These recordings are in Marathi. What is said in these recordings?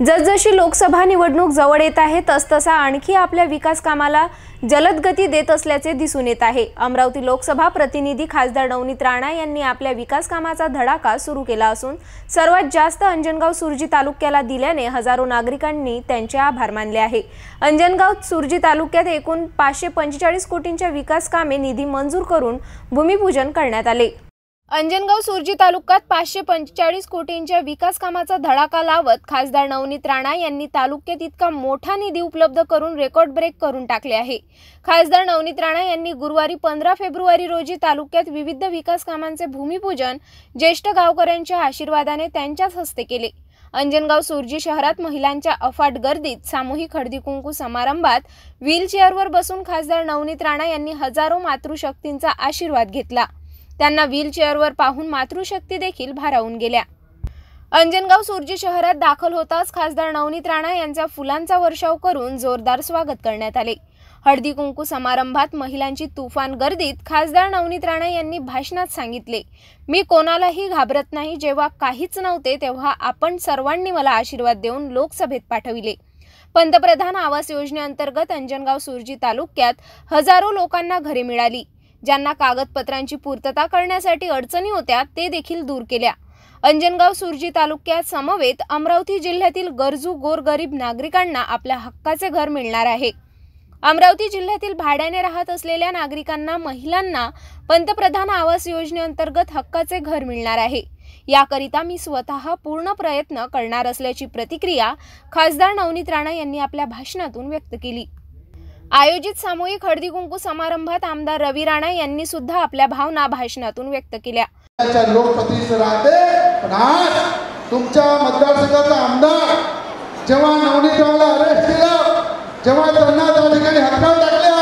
जसजशी लोकसभा निवडणूक जवळ येत आहे तसतसा आणखी आपल्या विकास कामाला जलद गती देत असल्याचे दिसून येत आहे। अमरावती लोकसभा प्रतिनिधी खासदार नवनीत राणा यांनी आपल्या विकास कामाचा धडाका सुरू केला असून सर्वात जास्त अंजनगाव सुर्जी तालुक्याला दिल्याने हजारो नागरिकांनी त्यांचे आभार मानले आहे। अंजनगाव सुर्जी तालुक्यात एकूण 545 कोटींच्या विकास कामे निधी मंजूर करून भूमिपूजन करण्यात आले। अंजनगाव सुर्जी तालुक्यात 545 कोटींच्या विकास कामाचा धडाका लावत खासदार नवनीत राणा यांनी तालुक्यात इतका मोठा निधी उपलब्ध करून रेकॉर्ड ब्रेक करून टाकले आहे। खासदार नवनीत राणा यांनी गुरुवारी 15 फेब्रुवारी रोजी तालुक्यात विविध विकास कामांचे भूमिपूजन ज्येष्ठ गावकऱ्यांच्या आशीर्वादाने त्यांच्याच हस्ते केले। अंजनगाव सुर्जी शहरात महिलांच्या अफाट गर्दीत सामूहिक हळदी कुंकू समारंभात व्हीलचेअरवर बसून खासदार नवनीत राणा यांनी हजारो मातृशक्तींचा आशीर्वाद घेतला। त्यांना व्हीलचेअरवर पाहून मातृशक्ती देखील भारावून गेल्या। अंजनगाव सुर्जी शहरात दाखल होताच खासदार नवनीत राणा यांचा फुलांचा वर्षाव करून जोरदार स्वागत करण्यात आले। हळदी कुंकू समारंभात महिलांची तुफान गर्दीत खासदार नवनीत राणा यांनी भाषणात सांगितले, मी कोणालाही घाबरत नाही। जेव्हा काहीच नव्हते तेव्हा आपण सर्वांनी मला आशीर्वाद देऊन लोकसभेत पाठविले। पंतप्रधान आवास योजनेअंतर्गत अंजनगाव सुर्जी तालुक्यात हजारो लोकांना घरे मिळाली। ज्यांना कागदपत्रांची पूर्तता करण्यासाठी अडचणी होत्या ते देखील दूर केल्या। अंजनगाव सुर्जी तालुक्यात समवेत अमरावती जिल्ह्यातील गरजू गोरगरीब नागरिकांना आपल्या हक्काचे घर मिळणार आहे। अमरावती जिल्ह्यातील भाड्याने राहत असलेल्या नागरिकांना, महिलांना पंतप्रधान आवास योजनेअंतर्गत हक्काचे घर मिळणार आहे। याकरिता मी स्वतः पूर्ण प्रयत्न करणार असल्याची प्रतिक्रिया खासदार नवनीत राणा यांनी आपल्या भाषणातून व्यक्त केली। आयोजित सामूहिक हळदी कुंकू समारंभात आमदार रवी राणा यांनी सुद्धा आपल्या भावना भाषणातून व्यक्त केल्या। लोकप्रतिनिधी राहते पण आज तुमच्या मतदारसंघाचा आमदार जेव्हा नवनीत राणाला अरेस्ट केलं, जेव्हा त्यांना त्या ठिकाणी हटकाव टाकल्या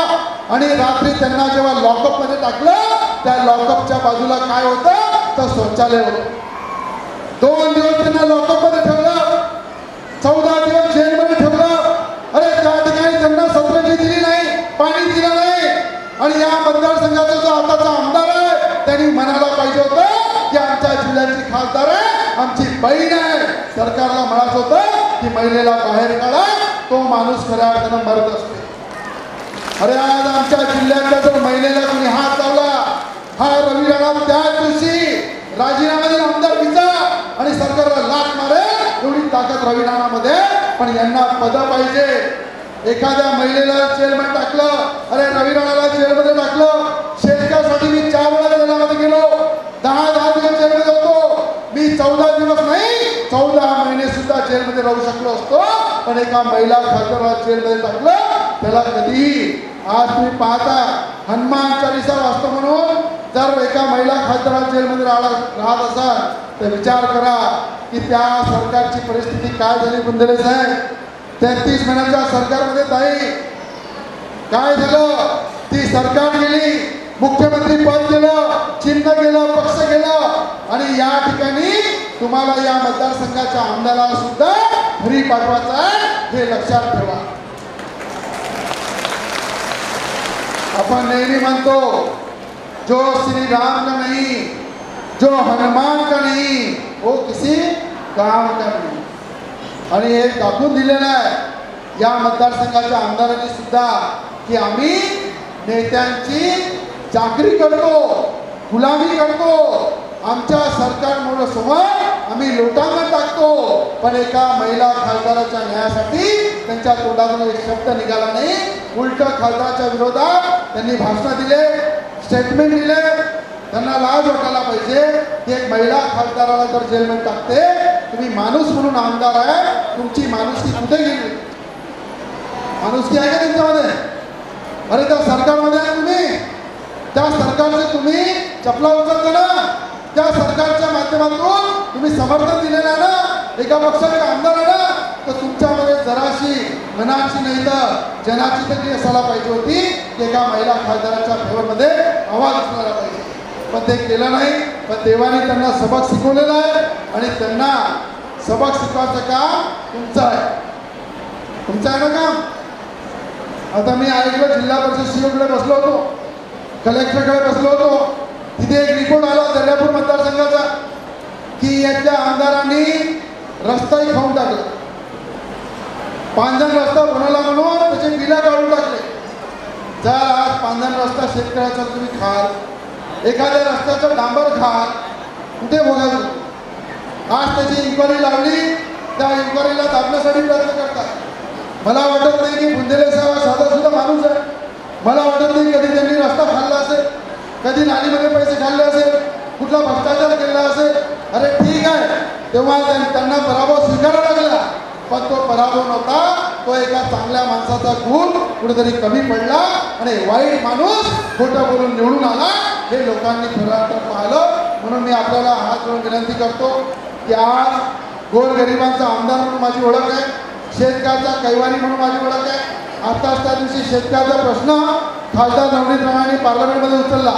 आणि रात्री त्यांना जेव्हा लॉकअप मध्ये टाकलं, त्या लॉकअपच्या बाजूला काय होतं तर शौचालय होतं। 2 दिवस त्यांना लॉकअप मध्ये ठेवलं, 14 दिवस जेलमध्ये ठेवलं। अरे त्या ठिकाणी त्यांना सत्रजी दिली नाही, पाणी दिलं नाही आणि या मतदारसंघाचा जो आताचा आमदार आहे त्यांनी म्हणायला पाहिजे होतं की आमच्या जिल्ह्याची खासदार आहे, आमची बहीण आहे। सरकारला म्हणायचं होतं की महिलेला बाहेर काढा, तो माणूस खऱ्या अर्थानं मरत असते। अरे आज आमच्या जिल्ह्यातल्या जर महिलेला कोणी हात लावला, हा रवी राणा त्या दिवशी राजीनामा देऊन आमदार व्हायचा आणि सरकारला लाथ मारेल एवढी ताकद रवी राणामध्ये। पण यांना पद पाहिजे। एखाद्या महिलेला जेलमध्ये टाकलं, अरे रवी राणाला जेलमध्ये टाकलं, शेतकऱ्यासाठी मी 4 वेळा जेलमध्ये गेलो, 10 दिवस जेलमध्ये होतो। मी 14 दिवस नाही 14 महिने सुद्धा जेलमध्ये राहू शकलो असतो, पण एका महिला खासदाराला जेलमध्ये टाकलं त्याला कधी। आज तुम्ही पाहता हनुमान चालीसा वाचतो म्हणून जर एका महिला खासदाराला जेलमध्ये राहत असाल तर विचार करा की त्या सरकारची परिस्थिती काय झाली। बुंदेले साहेब 33 महिन्याच्या सरकारमध्ये ताई काय झालं, ती सरकार गेली, मुख्यमंत्री पद गेलं, चिन्ह गेलं, पक्ष गेलं आणि या ठिकाणी तुम्हाला या मतदारसंघाच्या आमदाराला सुद्धा घरी पाठवायचं आहे, हे लक्षात ठेवा। अपन नेहमी म्हणतो जो श्री राम का नहीं, जो हनुमान का नहीं, वो किसी काम का नहीं। आणि हे दाखवून दिलेलं आहे या मतदारसंघाच्या आमदारांनी सुद्धा की आम्ही नेत्यांची चाकरी करतो, गुलामी करतो, आमच्या सरकारमुळे समोर आम्ही लोटांना टाकतो। पण एका महिला खासदाराच्या न्यायासाठी त्यांच्या तोंडातून एक शब्द निघाला नाही। उलट खासदाराच्या विरोधात त्यांनी भाषण दिले, स्टेटमेंट दिले। त्यांना लाज वाटायला पाहिजे की एक महिला खासदाराला जर जेलमध्ये टाकते, तुम्ही माणूस म्हणून आमदार आहे, तुमची माणुसकी कुठे गेली? माणुसकी आहे का त्यांच्यामध्ये? अरे त्या सरकारमध्ये आहे तुम्ही, त्या सरकारचे तुम्ही चपला उचलता ना, त्या सरकारच्या माध्यमातून तुम्ही समर्थन दिलेलं ना, एका पक्षाचे आमदार आहे ना, तर तुमच्यामध्ये जराशी मनाची नाही तर जनाची तरी असायला पाहिजे होती की एका महिला खासदाराच्या फेवरमध्ये आवाज उचलायला पाहिजे। पण ते केलं नाही। पण देवाने त्यांना सबक शिकवलेला आहे आणि त्यांना सबक शिकवायचं काम तुमचं आहे, तुमचं आहे ना काम। आता मी ऐकलं जिल्हा परिषद सीओकडे बसलो होतो, कलेक्टरकडे बसलो होतो, तिथे एक रिपोर्ट आला दर्यापूर मतदारसंघाचा की याच्या आमदारांनी रस्ताही खाऊन टाकला। पांधन रस्ता बनवला म्हणून त्याचे बिलं काढून टाकले. जर आज पांधन रस्ता शेतकऱ्याचा तुम्ही खाल, एखाद्या रस्त्याचं डांबर खाल, कुठे बघायचं. आज त्याची इन्क्वायरी लावली, त्या इन्क्वायरीला दाबण्यासाठी प्रयत्न करतात. मला वाटत नाही की बुंदेले साहेब साधा सुद्धा माणूस आहे. मला वाटत नाही कधी त्यांनी रस्ता खाल्ला असेल, कधी नालीमध्ये पैसे खाल्ले असेल, कुठला भ्रष्टाचार केला असेल. अरे ठीक आहे, तेव्हा त्यांना पराभव स्वीकारावा लागला, पण तो पराभव नव्हता. तो एका चांगल्या माणसाचा गुण कुठेतरी कमी पडला आणि वाईट माणूस खोटं बोलून निवडून आला, हे लोकांनी खरं पाहिलं. म्हणून मी आपल्याला हात जोडून विनंती करतो की आज गोरगरिबांचा आमदार म्हणून माझी ओळख आहे, शेतकऱ्याचा कैवारी म्हणून माझी ओळख आहे. आताच त्या दिवशी शेतकऱ्याचा प्रश्न खासदार नवनीत राणांनी पार्लमेंटमध्ये उचलला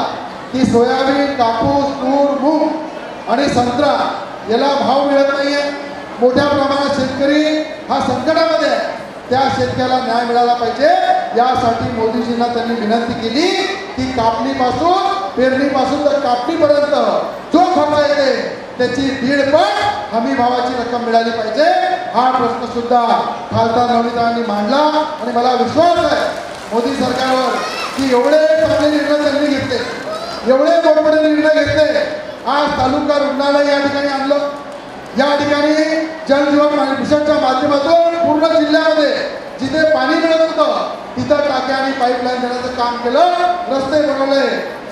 की सोयाबीन, कापूस, तूर, मूग आणि संत्रा याला भाव मिळत नाहीये. मोठ्या प्रमाणात शेतकरी हा संकटामध्ये आहे. त्या शेतकऱ्याला न्याय मिळाला पाहिजे, यासाठी मोदीजींना त्यांनी विनंती केली की कापणीपासून, पेरणीपासून तर कापणीपर्यंत जो खर्च येते त्याची 1.5 पट हमी भावाची रक्कम मिळाली पाहिजे. हा प्रश्न सुद्धा खासदार नवनीतांनी मांडला आणि मला विश्वास आहे मोदी सरकारवर की एवढे चांगले निर्णय त्यांनी घेतले, एवढे मोठमोठे निर्णय घेतले. आज तालुका रुग्णालय या ठिकाणी आणलं, या ठिकाणी जलजीवन मिशनच्या माध्यमातून पूर्ण जिल्ह्यामध्ये जिथे पाणी मिळत होतं तिथं टाक्या आणि पाईपलाईन देण्याचं काम केलं, रस्ते बनवले,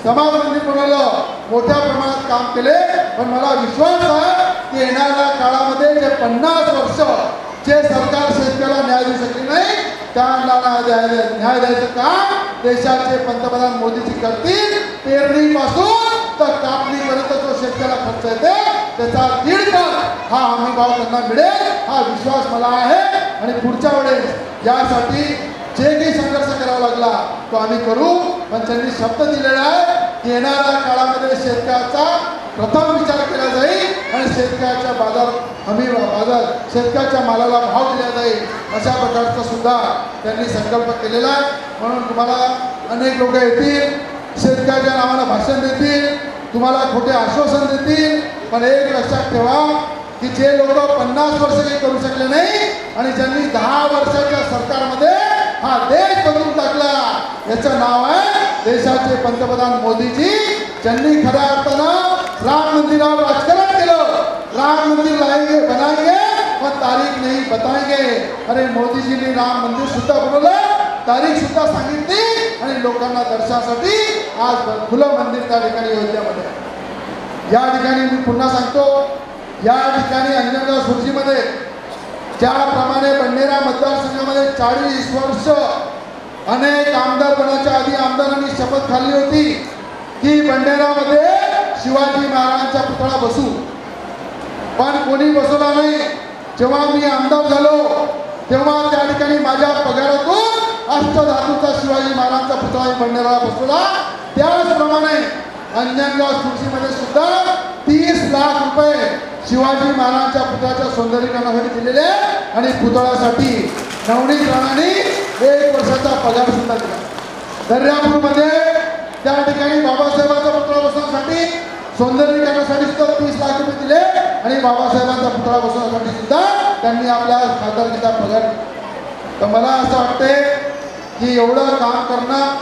समाज मंदिर बनवलं, मोठ्या प्रमाणात काम केले. पण मला विश्वास आहे की येणाऱ्या काळामध्ये जे 50 वर्ष जे सरकार शेतकऱ्याला न्याय देऊ शकले नाही, त्यांना न्याय द्यायचं काम देशाचे पंतप्रधान मोदीजी करतील. पेरणीपासून तर कापणीपर्यंत जो शेतकऱ्याला खर्च येते त्याचा 1.5 पट हा हमी भाव त्यांना मिळेल, हा विश्वास मला आहे. आणि पुढच्या वेळेस यासाठी जे काही संघर्ष करावा लागला तो आम्ही करू. पण त्यांनी शब्द दिलेला आहे की येणाऱ्या काळामध्ये शेतकऱ्याचा प्रथम विचार केला जाईल आणि शेतकऱ्याच्या बाजार शेतकऱ्याच्या मालाला भाव दिला जाईल, अशा प्रकारचा सुद्धा त्यांनी संकल्प केलेला आहे. म्हणून तुम्हाला अनेक लोक येतील, शेतकऱ्याच्या नावानं भाषण देतील, तुम्हाला खोटे आश्वासन देतील. पण एक लक्षात ठेवा की जे लोक 50 वर्ष काही करू शकले नाही आणि ज्यांनी 10 वर्षाच्या सरकारमध्ये हा देश बदलून टाकला, याचं नाव आहे देशाचे पंतप्रधान मोदीजी, ज्यांनी खऱ्या अर्थानं राम मंदिरावर राजकारण केलं. राम मंदिर लाएंगे बनाएंगे पण तारीख नहीं बताएंगे. अरे मोदीजींनी राम मंदिर सुद्धा बनवलं, तारीख सुद्धा सांगितली आणि लोकांना दर्शनासाठी आज खुलं मंदिर त्या ठिकाणी अयोध्यामध्ये. या ठिकाणी मी पुन्हा सांगतो, या ठिकाणी अंजनगाव सुर्जीमध्ये ज्याप्रमाणे बंडेरा मतदारसंघामध्ये 40 वर्ष अनेक आमदार बनाच्या आधी आमदारांनी शपथ खाल्ली होती की बंडेरामध्ये शिवाजी महाराजांचा पुतळा बसू, पण कोणी बसवला नाही. जेव्हा मी आमदार झालो तेव्हा त्या ठिकाणी माझ्या पगारातून अष्टधातूचा शिवाजी महाराजांचा पुतळा बंडेराला बसवला. त्याचप्रमाणे अंजनगाव सुर्जीमध्ये सुद्धा 30 लाख रुपये शिवाजी महाराजांच्या पुतळ्याच्या सौंदर्यीकरणासाठी दिलेले आणि पुतळ्यासाठी नवनीत राणांनी 1 वर्षाचा पगार सुद्धा दिला. दर्यापूरमध्ये त्या ठिकाणी बाबासाहेबांचा पुतळा बसवण्यासाठी सौंदर्यीकरणासाठी सुद्धा 30 लाख रुपये दिले आणि बाबासाहेबांचा पुतळा बसवण्यासाठी सुद्धा त्यांनी आपल्या खासदारकीचा पगार दिला. तर मला असं वाटते की एवढं काम करणं,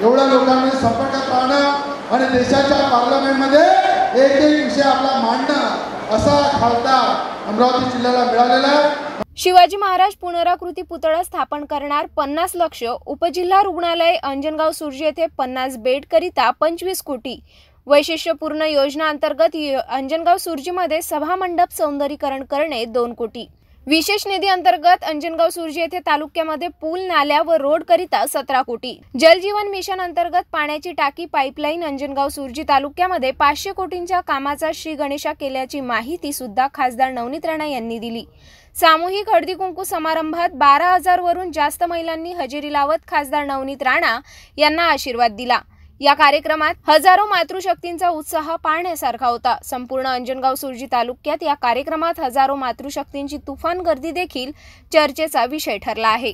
एवढ्या लोकांमध्ये संपर्कात राहणं आणि देशाच्या पार्लमेंटमध्ये एक विषय आपला मांडणं, असा खासदार अमरावती जिल्ह्याला मिळालेला आहे. शिवाजी महाराज पुनराकृती पुतळा स्थापन करणार 50 लक्ष. उपजिल्हा रुग्णालय अंजनगाव सुर्जी येथे 50 बेड करिता 25 कोटी. वैशिष्ट्यपूर्ण योजना अंतर्गत अंजनगाव सुर्जीमध्ये सभा मंडप सौंदर्यीकरण करणे 2 कोटी. विशेष निधी अंतर्गत अंजनगाव सुर्जी येथे तालुक्यामध्ये पूल, नाल्या व रोड करिता 17 कोटी. जलजीवन मिशन अंतर्गत पाण्याची टाकी, पाईपलाईन अंजनगाव सुर्जी तालुक्यामध्ये 500 कोटींच्या कामाचा श्री गणेशा केल्याची माहिती सुद्धा खासदार नवनीत राणा यांनी दिली. सामूहिक हळदी कुंकू समारंभात 12,000 वरून जास्त महिलांनी हजेरी लावत खासदार नवनीत राणा यांना आशीर्वाद दिला. या कार्यक्रमात हजारो मातृशक्तींचा उत्साह पाहण्यासारखा होता. संपूर्ण अंजनगाव सुर्जी तालुक्यात या कार्यक्रमात हजारो मातृशक्तींची तुफान गर्दी देखील चर्चेचा विषय ठरला आहे.